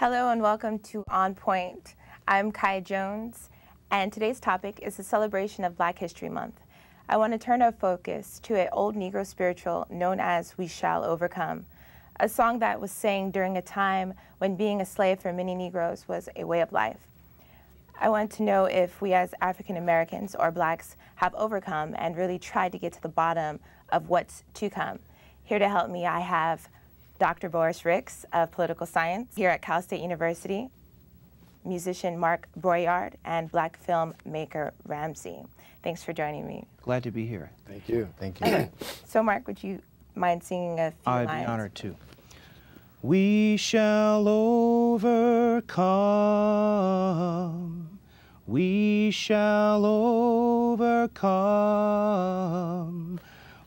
Hello and welcome to On Point. I'm Kai Jones, and today's topic is the celebration of Black History Month. I want to turn our focus to an old Negro spiritual known as We Shall Overcome, a song that was sang during a time when being a slave for many Negroes was a way of life. I want to know if we as African Americans or Blacks have overcome and really tried to get to the bottom of what's to come. Here to help me, I have Dr. Boris Ricks of Political Science here at Cal State University, musician Mark Broyard, and Black filmmaker Ramsey. Thanks for joining me. Glad to be here. Thank you. Thank you. Okay. So Mark, would you mind singing a few lines? I'd be honored to. We shall overcome. We shall overcome.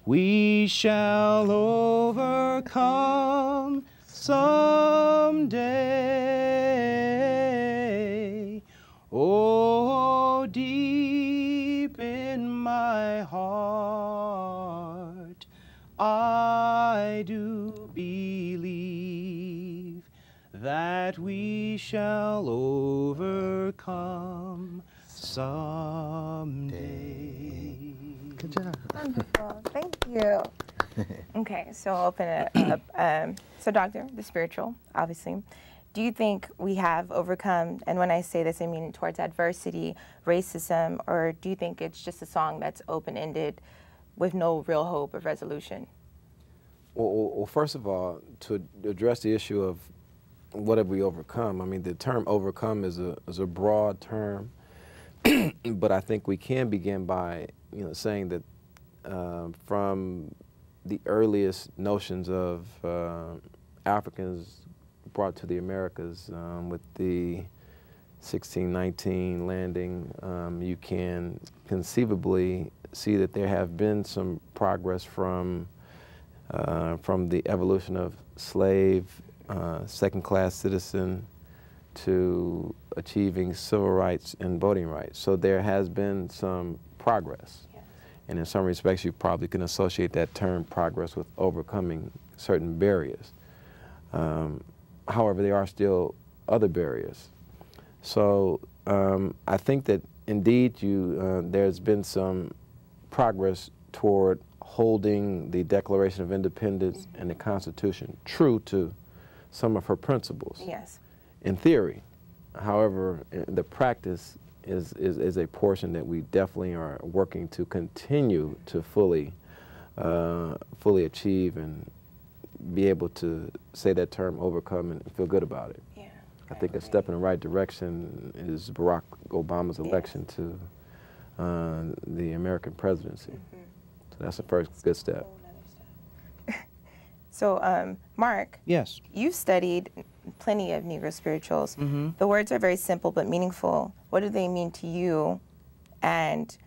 We shall overcome someday. Oh, deep in my heart, I do believe that we shall overcome someday. Good job. Wonderful. Thank you. Okay, so I'll open it up. So Doctor, the spiritual, obviously, do you think we have overcome, and when I say this, I mean towards adversity, racism, or do you think it's just a song that's open-ended with no real hope of resolution? Well, first of all, to address the issue of what have we overcome, I mean, the term overcome is a broad term, but I think we can begin by saying that from the earliest notions of Africans brought to the Americas with the 1619 landing, you can conceivably see that there have been some progress from the evolution of slave, second-class citizen, to achieving civil rights and voting rights. So there has been some progress. Yes. And in some respects, you probably can associate that term progress with overcoming certain barriers. However, there are still other barriers. So I think that indeed there's been some progress toward holding the Declaration of Independence and the Constitution true to some of her principles. Yes. In theory. However, the practice is a portion that we definitely are working to continue to fully achieve and be able to say that term overcome and feel good about it. Yeah, I think a step in the right direction is Barack Obama's election to the American presidency. Mm-hmm. So that's the first good step. So, Mark. Yes. You've studied plenty of Negro spirituals. Mm-hmm. The words are very simple but meaningful. What do they mean to you? And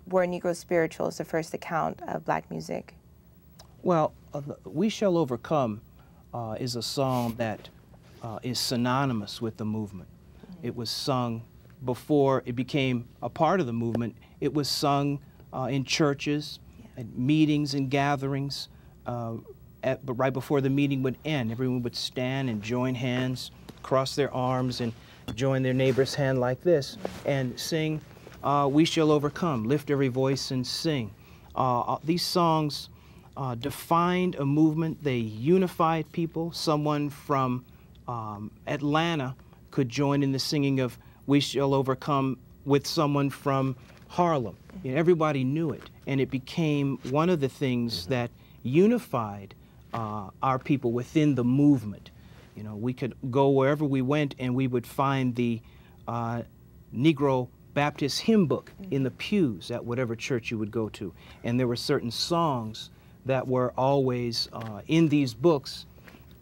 were Negro spirituals the first account of Black music? Well, We Shall Overcome is a song that is synonymous with the movement. Mm-hmm. It was sung before it became a part of the movement. It was sung in churches, at meetings and gatherings. But right before the meeting would end, everyone would stand and join hands, cross their arms, and join their neighbor's hand like this, and sing, We Shall Overcome, lift every voice and sing. These songs defined a movement. They unified people. Someone from Atlanta could join in the singing of We Shall Overcome with someone from Harlem. Everybody knew it, and it became one of the things that unified our people within the movement. We could go wherever we went and we would find the Negro Baptist hymn book in the pews at whatever church you would go to. And there were certain songs that were always in these books,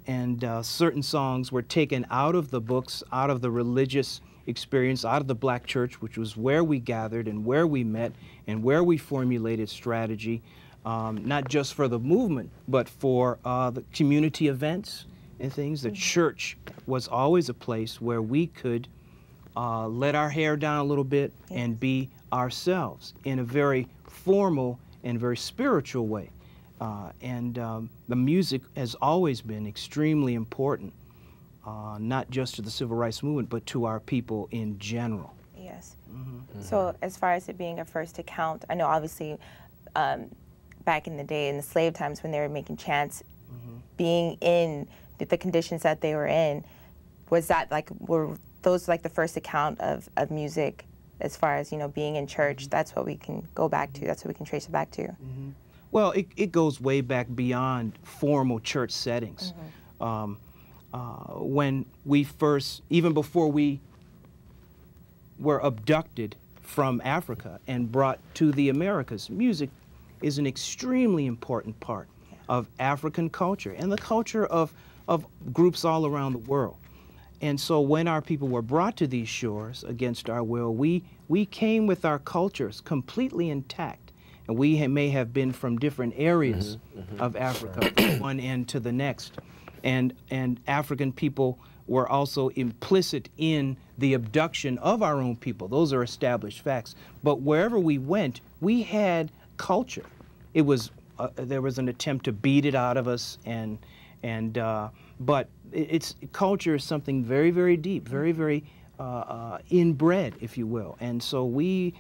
and certain songs were taken out of the books, out of the religious experience, out of the Black church, which was where we gathered and where we met and where we formulated strategy. Not just for the movement, but for the community events and things. The church was always a place where we could let our hair down a little bit and be ourselves in a very formal and very spiritual way. The music has always been extremely important not just to the civil rights movement, but to our people in general. Yes. So as far as it being a first account, I know obviously back in the day, in the slave times when they were making chants, being in the conditions that they were in, was that like, were those like the first account of music as far as, you know, being in church? That's what we can go back to. That's what we can trace it back to. Well, it goes way back beyond formal church settings. When we first, even before we were abducted from Africa and brought to the Americas, music is an extremely important part of African culture and the culture of groups all around the world. And so when our people were brought to these shores against our will, we came with our cultures completely intact. And we may have been from different areas of Africa, from one end to the next. And African people were also implicit in the abduction of our own people. Those are established facts. But wherever we went, we had culture. It was there was an attempt to beat it out of us, but culture is something very, very deep, very, very inbred, if you will. And so we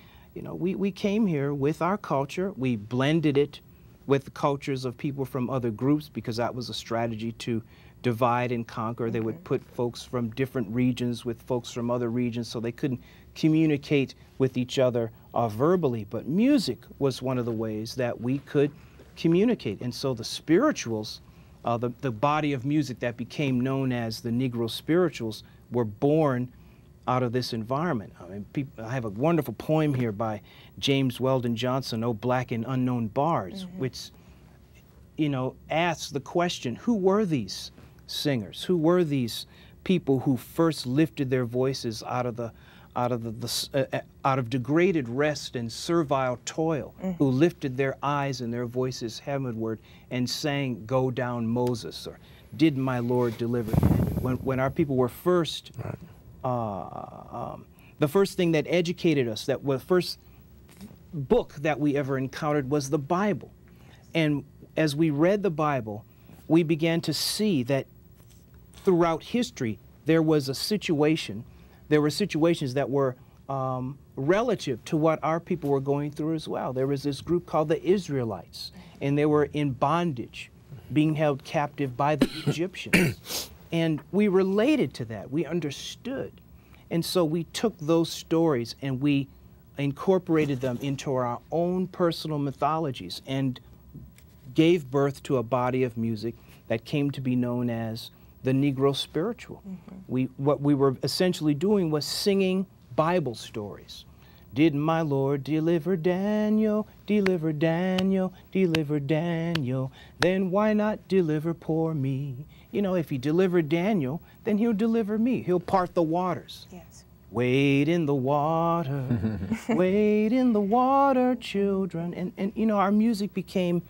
came here with our culture. We blended it with the cultures of people from other groups because that was a strategy to divide and conquer. They would put folks from different regions with folks from other regions so they couldn't communicate with each other verbally. But music was one of the ways that we could communicate. And so the spirituals, the body of music that became known as the Negro spirituals, were born out of this environment. I mean, I have a wonderful poem here by James Weldon Johnson, "O Black and Unknown Bards," which, asks the question, who were these singers? Who were these people who first lifted their voices out of degraded rest and servile toil, who lifted their eyes and their voices heavenward and sang, "Go down, Moses," or "Did my Lord deliver?" When our people were first, the first thing that educated us, that was the first book that we ever encountered was the Bible. And as we read the Bible, we began to see that throughout history there were situations that were relative to what our people were going through as well. There was this group called the Israelites, and they were in bondage, being held captive by the Egyptians. And we related to that. We understood. And so we took those stories and we incorporated them into our own personal mythologies and gave birth to a body of music that came to be known as the Negro spiritual. What we were essentially doing was singing Bible stories. Did my Lord deliver Daniel, deliver Daniel, deliver Daniel? Then why not deliver poor me? If he delivered Daniel, then he'll deliver me. He'll part the waters. Yes. Wade in the water, wade in the water, children. And our music became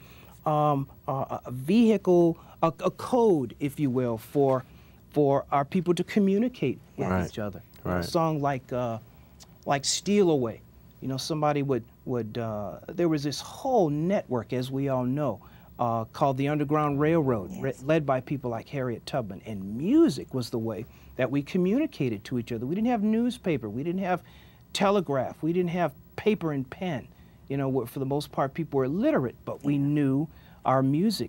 a vehicle, a code, if you will, for our people to communicate with each other. A song like "Steal Away," somebody would there was this whole network, as we all know, called the Underground Railroad, led by people like Harriet Tubman, and music was the way that we communicated to each other. We didn't have newspaper, we didn't have telegraph, we didn't have paper and pen. For the most part, people were illiterate, but we knew our music.